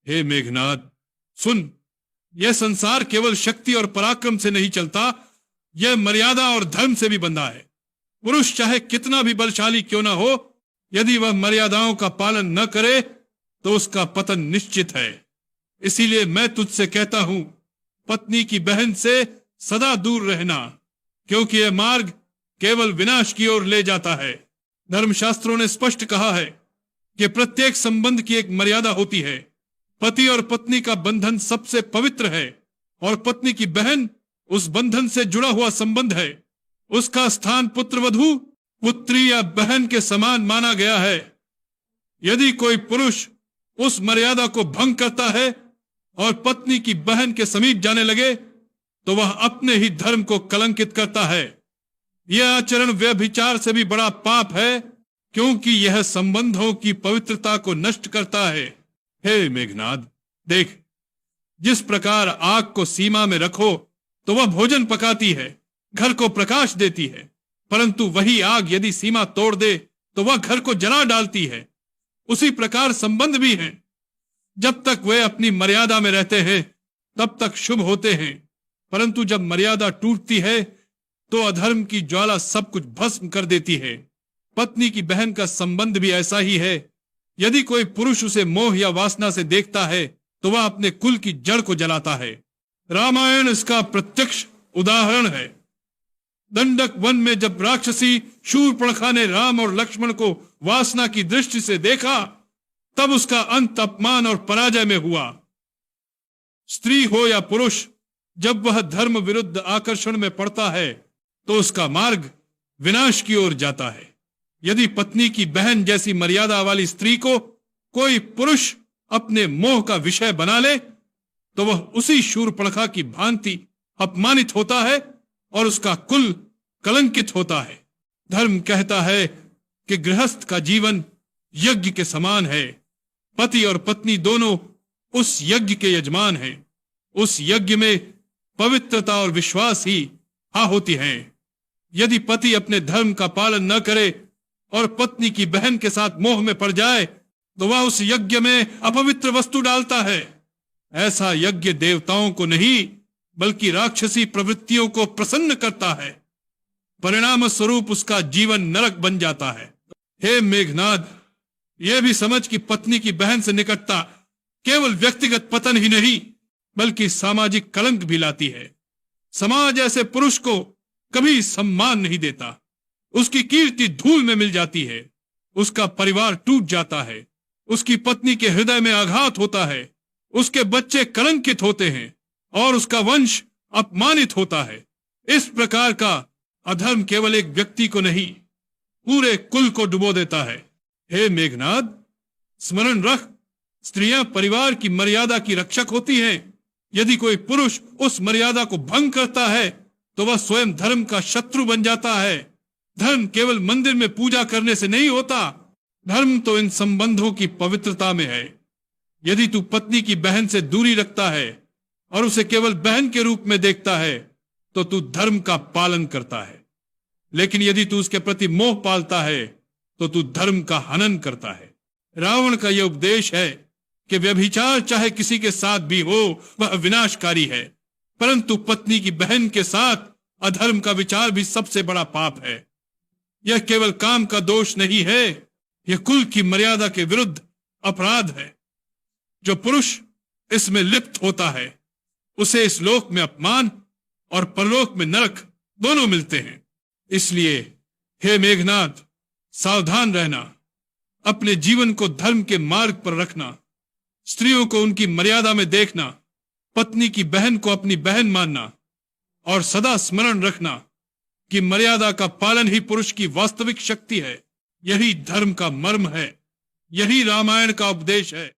हे मेघनाद, सुन, यह संसार केवल शक्ति और पराक्रम से नहीं चलता, यह मर्यादा और धर्म से भी बंधा है। पुरुष चाहे कितना भी बलशाली क्यों ना हो, यदि वह मर्यादाओं का पालन न करे तो उसका पतन निश्चित है। इसीलिए मैं तुझसे कहता हूं, पत्नी की बहन से सदा दूर रहना, क्योंकि यह मार्ग केवल विनाश की ओर ले जाता है। धर्मशास्त्रों ने स्पष्ट कहा है कि प्रत्येक संबंध की एक मर्यादा होती है। पति और पत्नी का बंधन सबसे पवित्र है और पत्नी की बहन उस बंधन से जुड़ा हुआ संबंध है। उसका स्थान पुत्रवधू, पुत्री या बहन के समान माना गया है। यदि कोई पुरुष उस मर्यादा को भंग करता है और पत्नी की बहन के समीप जाने लगे तो वह अपने ही धर्म को कलंकित करता है। यह आचरण व्यभिचार से भी बड़ा पाप है, क्योंकि यह संबंधों की पवित्रता को नष्ट करता है। हे मेघनाद, देख, जिस प्रकार आग को सीमा में रखो तो वह भोजन पकाती है, घर को प्रकाश देती है, परंतु वही आग यदि सीमा तोड़ दे तो वह घर को जला डालती है। उसी प्रकार संबंध भी हैं। जब तक वे अपनी मर्यादा में रहते हैं तब तक शुभ होते हैं, परंतु जब मर्यादा टूटती है तो अधर्म की ज्वाला सब कुछ भस्म कर देती है। पत्नी की बहन का संबंध भी ऐसा ही है। यदि कोई पुरुष उसे मोह या वासना से देखता है तो वह अपने कुल की जड़ को जलाता है। रामायण इसका प्रत्यक्ष उदाहरण है। दंडक वन में जब राक्षसी शूर्पणखा ने राम और लक्ष्मण को वासना की दृष्टि से देखा, तब उसका अंत अपमान और पराजय में हुआ। स्त्री हो या पुरुष, जब वह धर्म विरुद्ध आकर्षण में पड़ता है तो उसका मार्ग विनाश की ओर जाता है। यदि पत्नी की बहन जैसी मर्यादा वाली स्त्री को कोई पुरुष अपने मोह का विषय बना ले तो वह उसी शूर्पणखा की भांति अपमानित होता है और उसका कुल कलंकित होता है। धर्म कहता है कि गृहस्थ का जीवन यज्ञ के समान है। पति और पत्नी दोनों उस यज्ञ के यजमान हैं। उस यज्ञ में पवित्रता और विश्वास ही होती हैं। यदि पति अपने धर्म का पालन न करे और पत्नी की बहन के साथ मोह में पड़ जाए तो वह उस यज्ञ में अपवित्र वस्तु डालता है। ऐसा यज्ञ देवताओं को नहीं बल्कि राक्षसी प्रवृत्तियों को प्रसन्न करता है। परिणाम स्वरूप उसका जीवन नरक बन जाता है। हे मेघनाद, यह भी समझ कि पत्नी की बहन से निकटता केवल व्यक्तिगत पतन ही नहीं बल्कि सामाजिक कलंक भी लाती है। समाज ऐसे पुरुष को कभी सम्मान नहीं देता। उसकी कीर्ति धूल में मिल जाती है। उसका परिवार टूट जाता है। उसकी पत्नी के हृदय में आघात होता है। उसके बच्चे कलंकित होते हैं और उसका वंश अपमानित होता है। इस प्रकार का अधर्म केवल एक व्यक्ति को नहीं, पूरे कुल को डुबो देता है। हे मेघनाद, स्मरण रख, स्त्रियां परिवार की मर्यादा की रक्षक होती हैं। यदि कोई पुरुष उस मर्यादा को भंग करता है तो वह स्वयं धर्म का शत्रु बन जाता है। धर्म केवल मंदिर में पूजा करने से नहीं होता। धर्म तो इन संबंधों की पवित्रता में है। यदि तू पत्नी की बहन से दूरी रखता है और उसे केवल बहन के रूप में देखता है तो तू धर्म का पालन करता है। लेकिन यदि तू उसके प्रति मोह पालता है तो तू धर्म का हनन करता है। रावण का यह उपदेश है कि व्यभिचार चाहे किसी के साथ भी हो वह विनाशकारी है, परंतु पत्नी की बहन के साथ अधर्म का विचार भी सबसे बड़ा पाप है। यह केवल काम का दोष नहीं है, यह कुल की मर्यादा के विरुद्ध अपराध है। जो पुरुष इसमें लिप्त होता है उसे इस लोक में अपमान और परलोक में नरक दोनों मिलते हैं। इसलिए हे मेघनाद, सावधान रहना, अपने जीवन को धर्म के मार्ग पर रखना, स्त्रियों को उनकी मर्यादा में देखना, पत्नी की बहन को अपनी बहन मानना और सदा स्मरण रखना कि मर्यादा का पालन ही पुरुष की वास्तविक शक्ति है। यही धर्म का मर्म है। यही रामायण का उपदेश है।